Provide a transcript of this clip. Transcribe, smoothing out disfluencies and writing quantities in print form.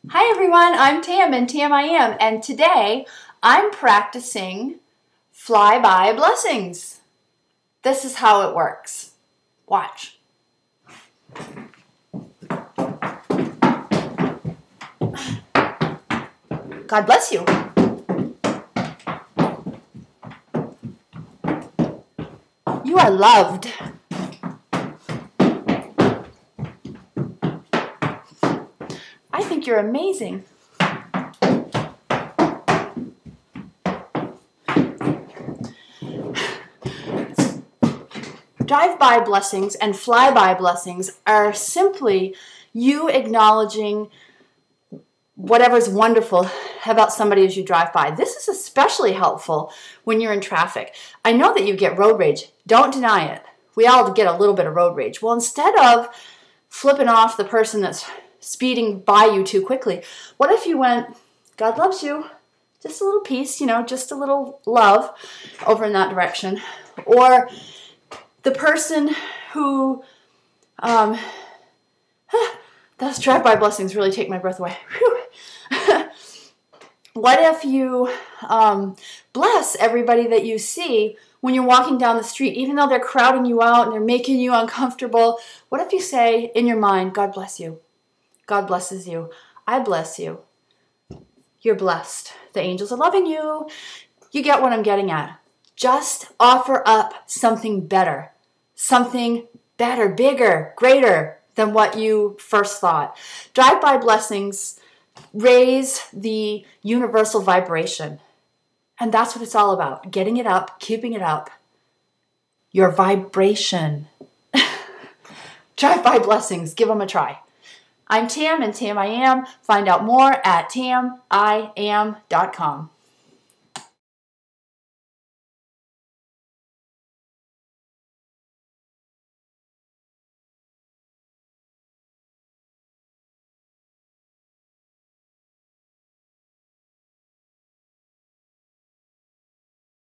Hi everyone, I'm Tam and Tam I Am, and today I'm practicing flyby blessings. This is how it works. Watch. God bless you. You are loved. I think you're amazing. Drive-by blessings and fly-by blessings are simply you acknowledging whatever's wonderful about somebody as you drive by. This is especially helpful when you're in traffic. I know that you get road rage. Don't deny it. We all get a little bit of road rage. Well, instead of flipping off the person that's speeding by you too quickly, what if you went, God loves you, just a little peace, just a little love over in that direction. Or the person who, those drive-by blessings really take my breath away. What if you bless everybody that you see when you're walking down the street, even though they're crowding you out and they're making you uncomfortable? What if you say in your mind, God bless you. God blesses you. I bless you. You're blessed. The angels are loving you. You get what I'm getting at. Just offer up something better, bigger, greater than what you first thought. Drive-by blessings raise the universal vibration. And that's what it's all about. Getting it up, keeping it up. Your vibration. Drive-by blessings. Give them a try. I'm Tam and Tam I Am. Find out more at tamiam.com.